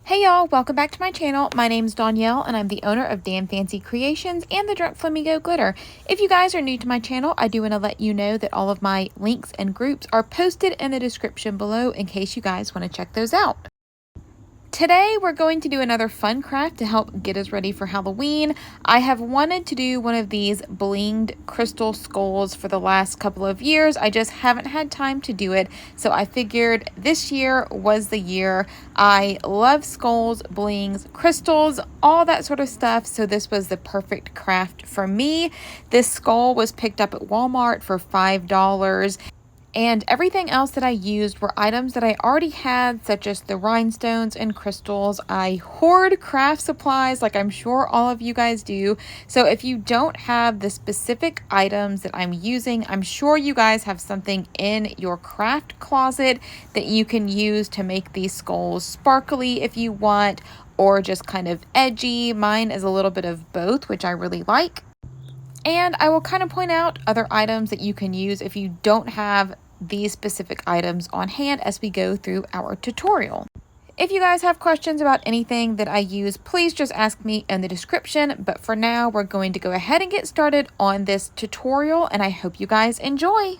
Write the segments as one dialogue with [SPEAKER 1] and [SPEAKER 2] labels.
[SPEAKER 1] Hey y'all, welcome back to my channel. My name's Danielle and I'm the owner of Damn Fancy Creations and the Drunk Flamingo Glitter. If you guys are new to my channel, I do want to let you know that all of my links and groups are posted in the description below in case you guys want to check those out. Today, we're going to do another fun craft to help get us ready for Halloween. I have wanted to do one of these blinged crystal skulls for the last couple of years. I just haven't had time to do it, so I figured this year was the year. I love skulls, blings, crystals, all that sort of stuff, so this was the perfect craft for me. This skull was picked up at Walmart for $5. And everything else that I used were items that I already had, such as the rhinestones and crystals. I hoard craft supplies like I'm sure all of you guys do. So if you don't have the specific items that I'm using, I'm sure you guys have something in your craft closet that you can use to make these skulls sparkly if you want, or just kind of edgy. Mine is a little bit of both, which I really like. And I will kind of point out other items that you can use if you don't have these specific items on hand as we go through our tutorial. If you guys have questions about anything that I use, please just ask me in the description. But for now, we're going to go ahead and get started on this tutorial, and I hope you guys enjoy.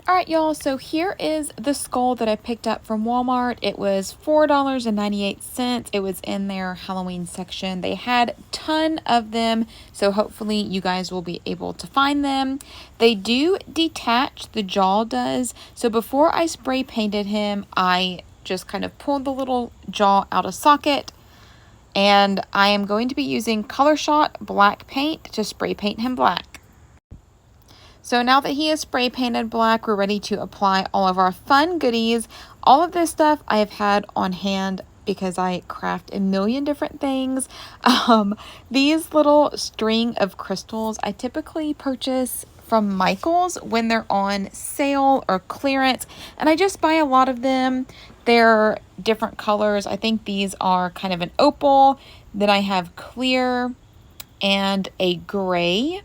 [SPEAKER 1] Alright y'all, so here is the skull that I picked up from Walmart. It was $4.98. It was in their Halloween section. They had a ton of them, so hopefully you guys will be able to find them. They do detach, the jaw does. So before I spray painted him, I just kind of pulled the little jaw out of socket. And I am going to be using ColorShot Black paint to spray paint him black. So now that he is spray painted black, we're ready to apply all of our fun goodies. All of this stuff I have had on hand because I craft a million different things. These little string of crystals I typically purchase from Michael's when they're on sale or clearance, and I just buy a lot of them. They're different colors. I think these are kind of an opal. Then I have clear and a gray.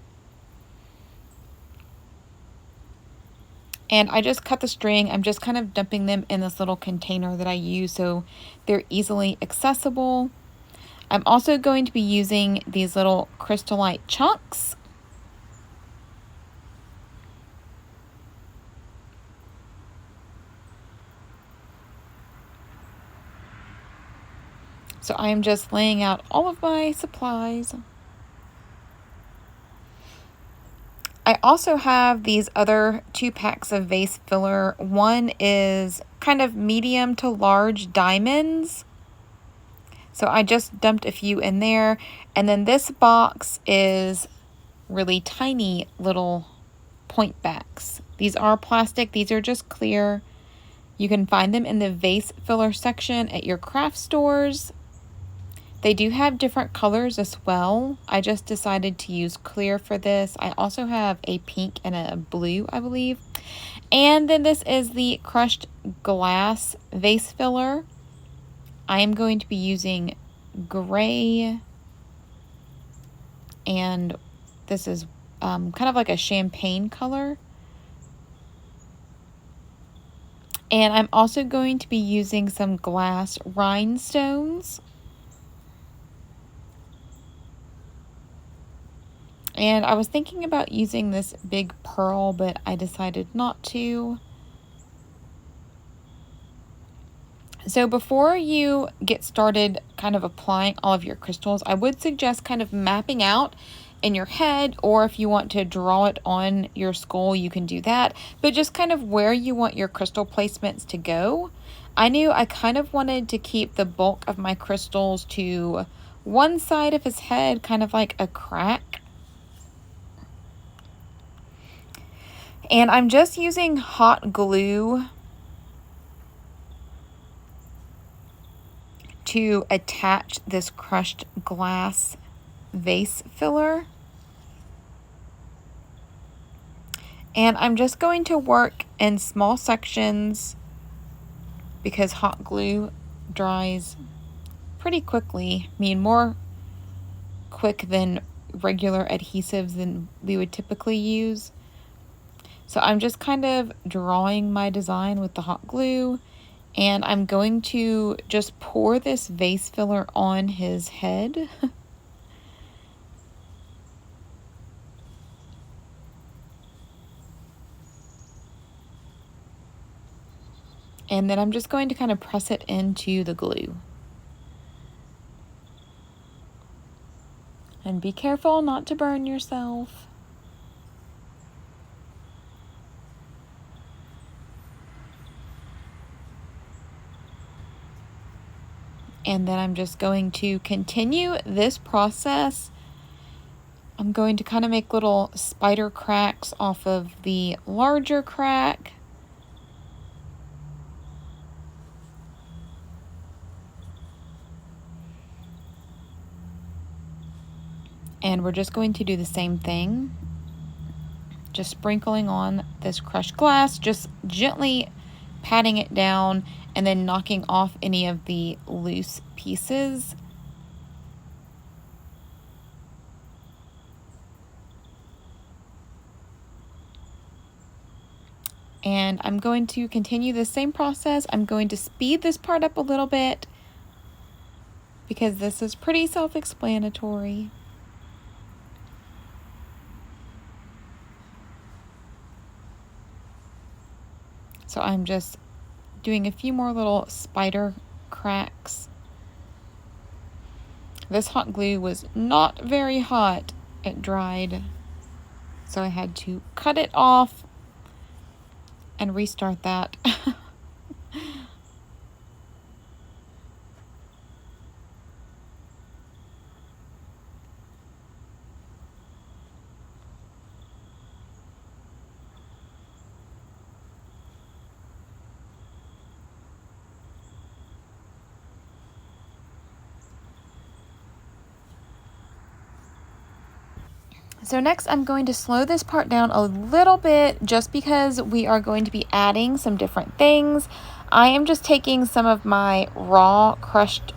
[SPEAKER 1] And I just cut the string. I'm just kind of dumping them in this little container that I use so they're easily accessible. I'm also going to be using these little crystallite chunks. So I'm just laying out all of my supplies. I also have these other 2 packs of vase filler. One is kind of medium to large diamonds. So I just dumped a few in there. And then this box is really tiny little point backs. These are plastic. These are just clear. You can find them in the vase filler section at your craft stores. They do have different colors as well. I just decided to use clear for this. I also have a pink and a blue, I believe. And then this is the crushed glass vase filler. I am going to be using gray, and this is kind of like a champagne color. And I'm also going to be using some glass rhinestones. And I was thinking about using this big pearl, but I decided not to. So before you get started kind of applying all of your crystals, I would suggest kind of mapping out in your head, or if you want to draw it on your skull, you can do that. But just kind of where you want your crystal placements to go. I knew I kind of wanted to keep the bulk of my crystals to one side of his head, kind of like a crack. And I'm just using hot glue to attach this crushed glass vase filler. And I'm just going to work in small sections because hot glue dries pretty quickly. I mean, more quick than regular adhesives than we would typically use. So I'm just kind of drawing my design with the hot glue, and I'm going to just pour this vase filler on his head. And then I'm just going to kind of press it into the glue. And be careful not to burn yourself. And then I'm just going to continue this process. I'm going to kind of make little spider cracks off of the larger crack. And we're just going to do the same thing. Just sprinkling on this crushed glass, just gently patting it down and then knocking off any of the loose pieces. And I'm going to continue the same process. I'm going to speed this part up a little bit because this is pretty self-explanatory. So I'm just doing a few more little spider cracks. This hot glue was not very hot. It dried, so I had to cut it off and restart that. So next I'm going to slow this part down a little bit just because we are going to be adding some different things. I am just taking some of my raw crushed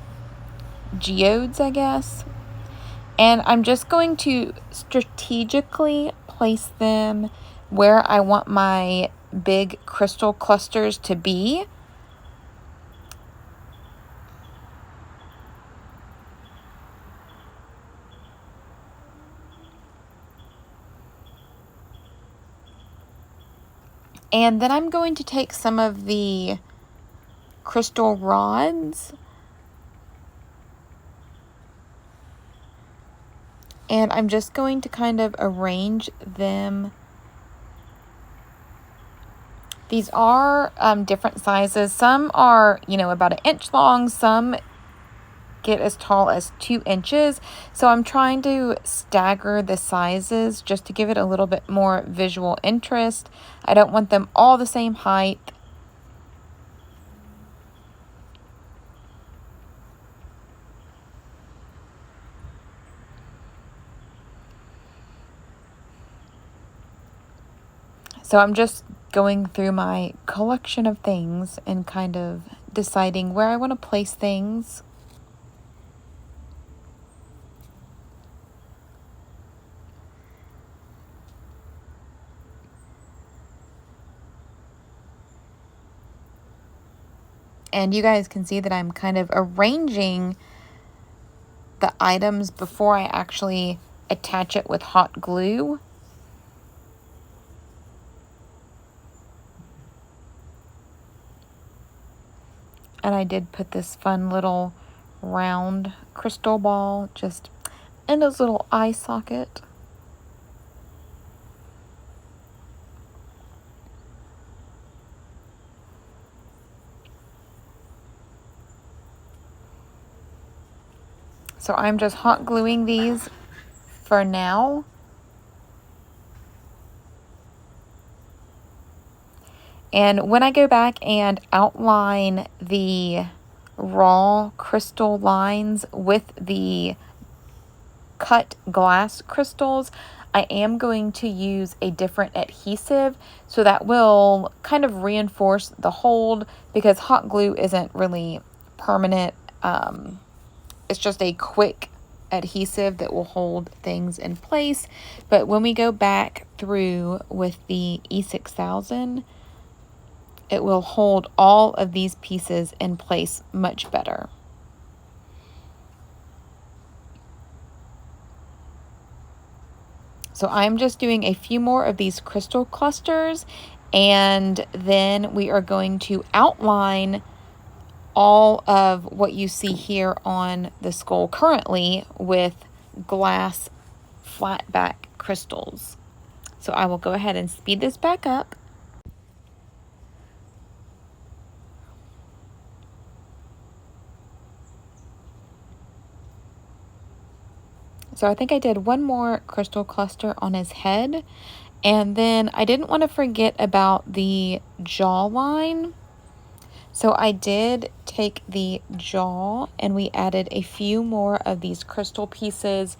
[SPEAKER 1] geodes, I guess, and I'm just going to strategically place them where I want my big crystal clusters to be. And then I'm going to take some of the crystal rods and I'm just going to kind of arrange them. These are different sizes. Some are, about 1 inch long. Some get as tall as 2 inches. So I'm trying to stagger the sizes just to give it a little bit more visual interest. I don't want them all the same height. So I'm just going through my collection of things and kind of deciding where I want to place things. And you guys can see that I'm kind of arranging the items before I actually attach it with hot glue. And I did put this fun little round crystal ball just in his little eye socket. So I'm just hot gluing these for now. And when I go back and outline the raw crystal lines with the cut glass crystals, I am going to use a different adhesive, so that will kind of reinforce the hold, because hot glue isn't really permanent. It's just a quick adhesive that will hold things in place. But when we go back through with the E6000, it will hold all of these pieces in place much better. So I'm just doing a few more of these crystal clusters, and then we are going to outline all of what you see here on the skull currently with glass flat back crystals. So I will go ahead and speed this back up. So I think I did one more crystal cluster on his head. And then I didn't want to forget about the jawline. So I did take the jaw and we added a few more of these crystal pieces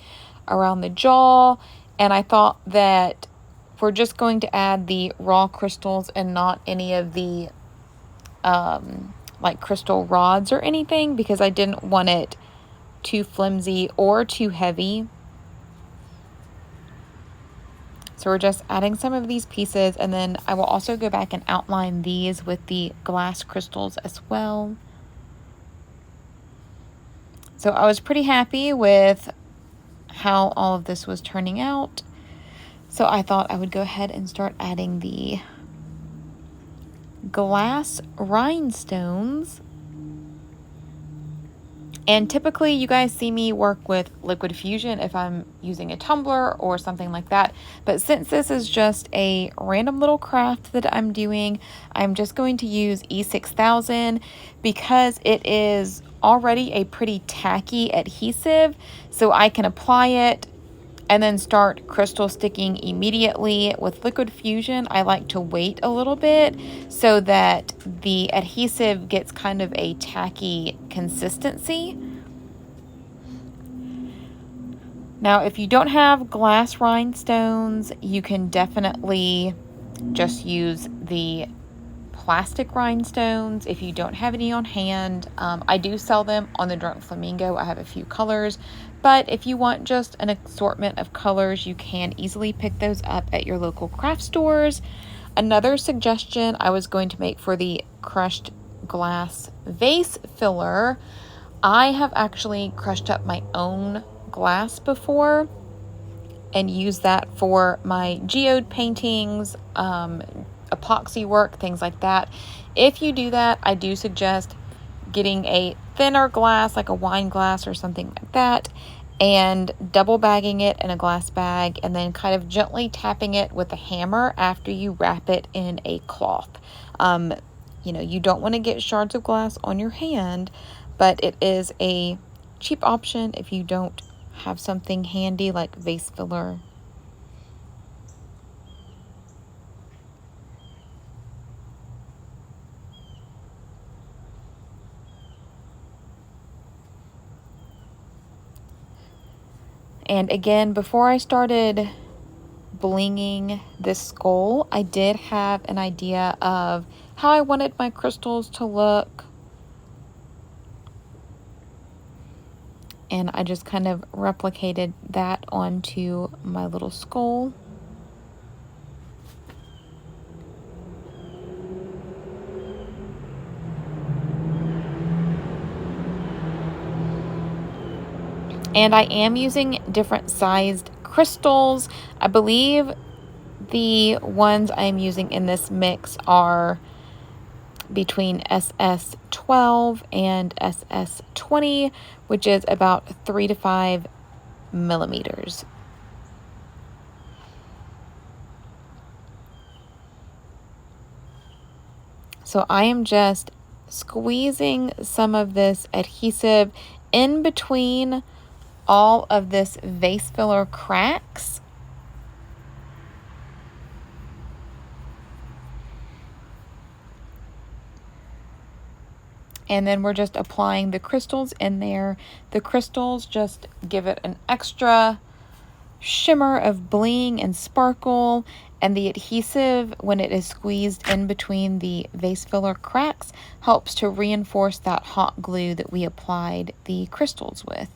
[SPEAKER 1] around the jaw. And I thought that we're just going to add the raw crystals and not any of the like crystal rods or anything, because I didn't want it too flimsy or too heavy. So we're just adding some of these pieces, and then I will also go back and outline these with the glass crystals as well. So I was pretty happy with how all of this was turning out. So I thought I would go ahead and start adding the glass rhinestones. And typically you guys see me work with liquid fusion if I'm using a tumbler or something like that. But since this is just a random little craft that I'm doing, I'm just going to use E6000 because it is already a pretty tacky adhesive. So I can apply it and then start crystal sticking immediately. With liquid fusion, I like to wait a little bit so that the adhesive gets kind of a tacky consistency. Now, if you don't have glass rhinestones, you can definitely just use the plastic rhinestones if you don't have any on hand. I do sell them on the Drunk Flamingo. I have a few colors, but if you want just an assortment of colors, you can easily pick those up at your local craft stores. Another suggestion I was going to make for the crushed glass vase filler, I have actually crushed up my own glass before and used that for my geode paintings, epoxy work, things like that. If you do that, I do suggest getting a thinner glass, like a wine glass or something like that, and double bagging it in a glass bag and then kind of gently tapping it with a hammer after you wrap it in a cloth. You know, you don't want to get shards of glass on your hand, but it is a cheap option if you don't have something handy like vase filler. And again, before I started blinging this skull, I did have an idea of how I wanted my crystals to look. And I just kind of replicated that onto my little skull. And I am using different sized crystals. I believe the ones I'm using in this mix are between SS12 and SS20, which is about 3 to 5 millimeters. So I am just squeezing some of this adhesive in between all of this vase filler cracks. And then we're just applying the crystals in there. The crystals just give it an extra shimmer of bling and sparkle, and the adhesive, when it is squeezed in between the vase filler cracks, helps to reinforce that hot glue that we applied the crystals with.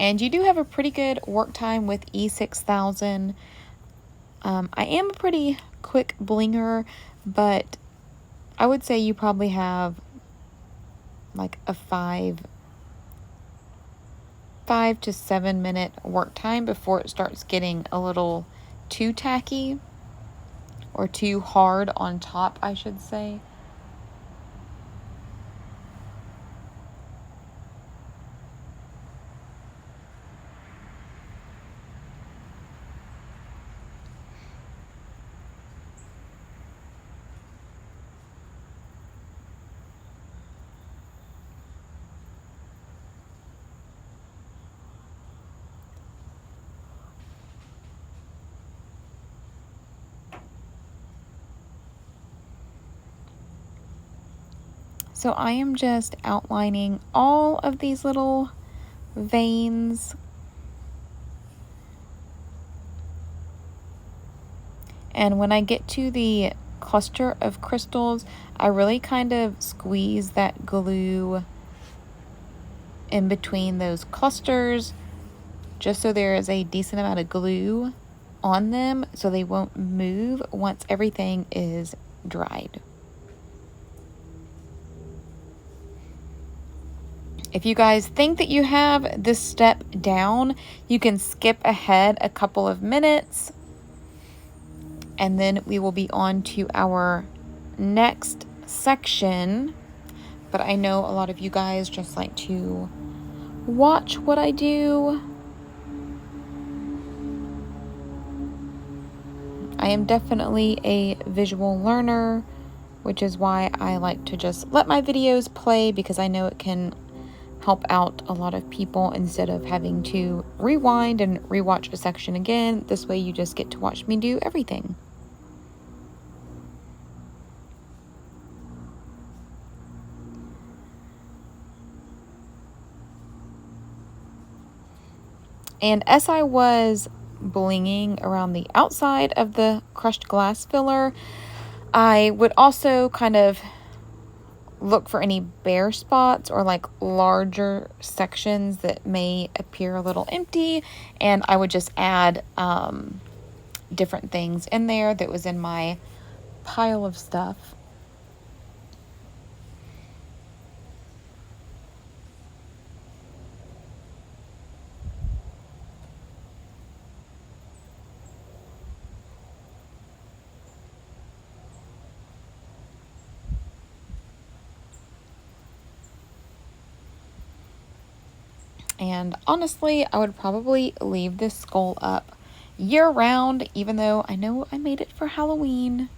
[SPEAKER 1] And you do have a pretty good work time with E6000. I am a pretty quick blinger, but I would say you probably have like a 5 to 7 minute work time before it starts getting a little too tacky, or too hard on top, I should say. So I am just outlining all of these little veins. And when I get to the cluster of crystals, I really kind of squeeze that glue in between those clusters, just so there is a decent amount of glue on them so they won't move once everything is dried. If you guys think that you have this step down, you can skip ahead a couple of minutes, and then we will be on to our next section. But I know a lot of you guys just like to watch what I do. I am definitely a visual learner, which is why I like to just let my videos play, because I know it can help out a lot of people instead of having to rewind and rewatch a section again. This way you just get to watch me do everything. And as I was blinging around the outside of the crushed glass filler, I would also kind of look for any bare spots or like larger sections that may appear a little empty, and I would just add different things in there that was in my pile of stuff. And honestly, I would probably leave this skull up year round, even though I know I made it for Halloween.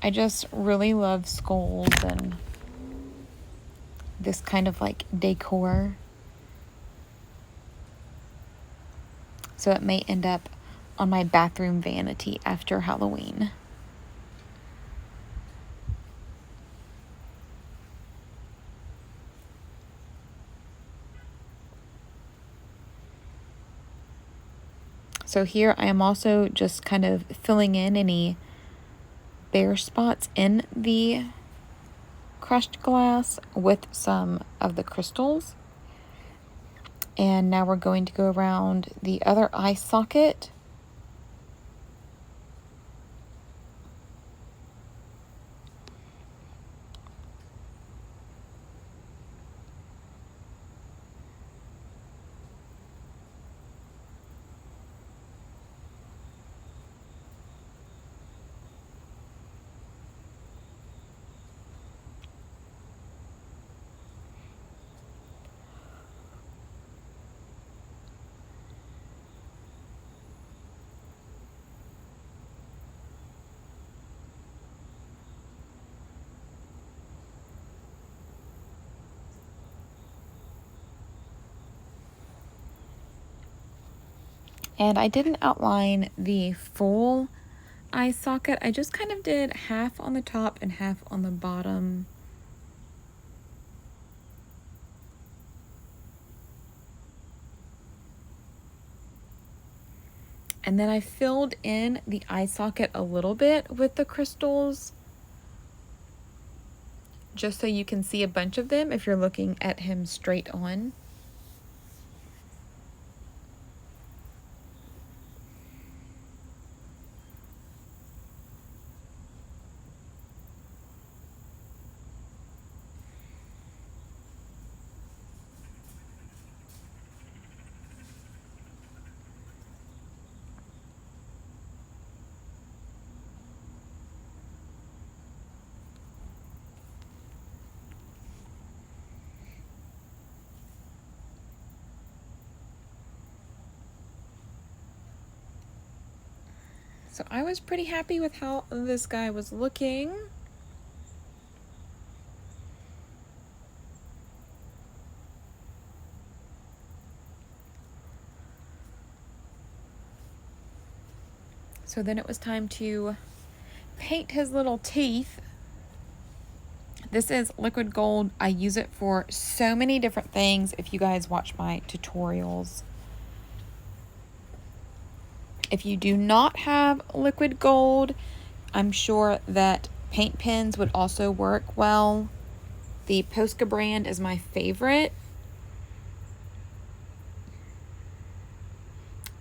[SPEAKER 1] I just really love skulls and this kind of like decor. So it may end up on my bathroom vanity after Halloween. So here I am also just kind of filling in any bare spots in the crushed glass with some of the crystals. And now we're going to go around the other eye socket. And I didn't outline the full eye socket. I just kind of did half on the top and half on the bottom. And then I filled in the eye socket a little bit with the crystals, just so you can see a bunch of them if you're looking at him straight on. So I was pretty happy with how this guy was looking. So then it was time to paint his little teeth. This is liquid gold. I use it for so many different things if you guys watch my tutorials. If you do not have liquid gold, I'm sure that paint pens would also work well. The Posca brand is my favorite.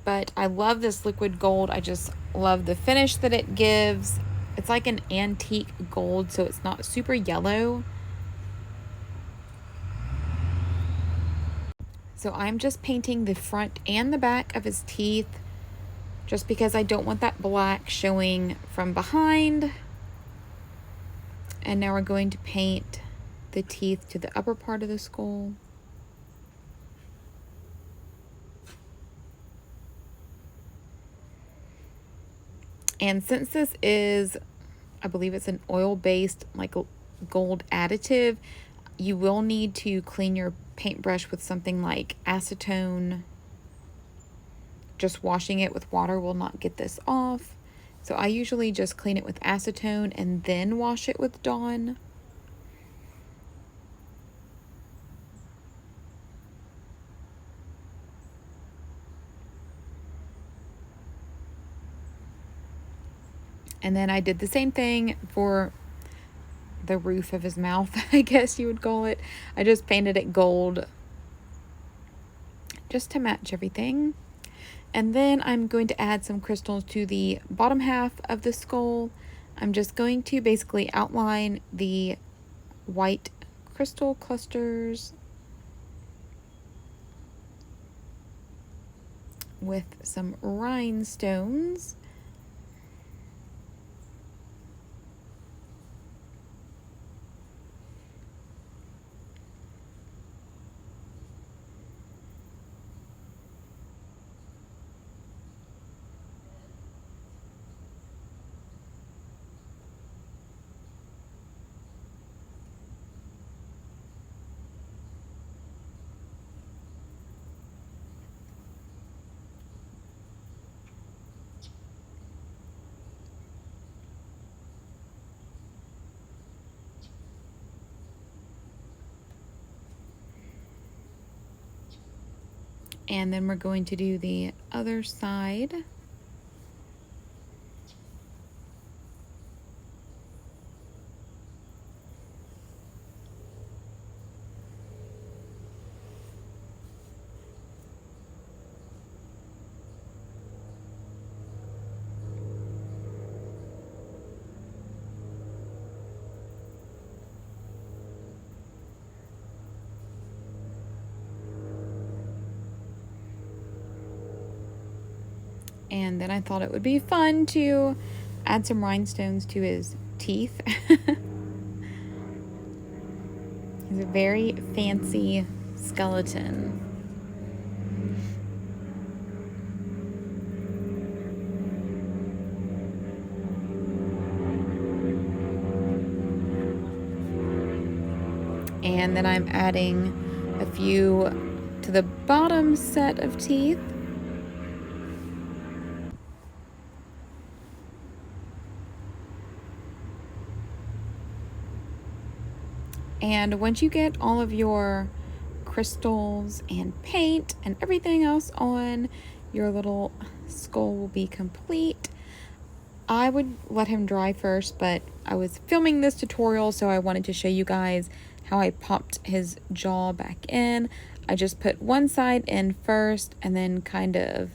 [SPEAKER 1] But I love this liquid gold. I just love the finish that it gives. It's like an antique gold, so it's not super yellow. So I'm just painting the front and the back of his teeth, just because I don't want that black showing from behind. And now we're going to paint the teeth to the upper part of the skull. And since this is, I believe it's an oil-based like gold additive, you will need to clean your paintbrush with something like acetone. Just washing it with water will not get this off. So I usually just clean it with acetone and then wash it with Dawn. And then I did the same thing for the roof of his mouth, I guess you would call it. I just painted it gold just to match everything. And then I'm going to add some crystals to the bottom half of the skull. I'm just going to basically outline the white crystal clusters with some rhinestones. And then we're going to do the other side. And then I thought it would be fun to add some rhinestones to his teeth. He's a very fancy skeleton. And then I'm adding a few to the bottom set of teeth. And once you get all of your crystals and paint and everything else on, your little skull will be complete. I would let him dry first, but I was filming this tutorial, so I wanted to show you guys how I popped his jaw back in. I just put one side in first and then kind of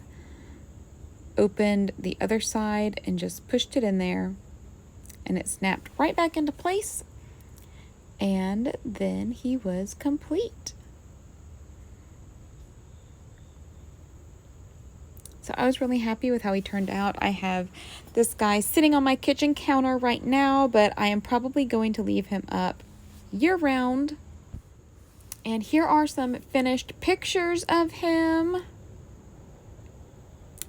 [SPEAKER 1] opened the other side and just pushed it in there, and it snapped right back into place. And then he was complete. So I was really happy with how he turned out. I have this guy sitting on my kitchen counter right now, but I am probably going to leave him up year-round. And here are some finished pictures of him.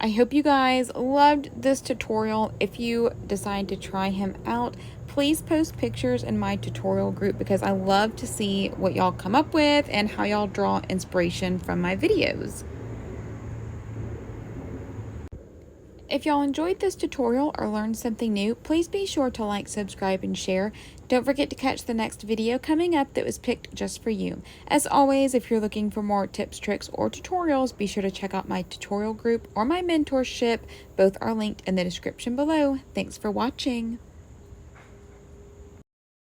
[SPEAKER 1] I hope you guys loved this tutorial. If you decide to try him out, please post pictures in my tutorial group because I love to see what y'all come up with and how y'all draw inspiration from my videos. If y'all enjoyed this tutorial or learned something new, please be sure to like, subscribe, and share. Don't forget to catch the next video coming up that was picked just for you. As always, if you're looking for more tips, tricks, or tutorials, be sure to check out my tutorial group or my mentorship. Both are linked in the description below. Thanks for watching.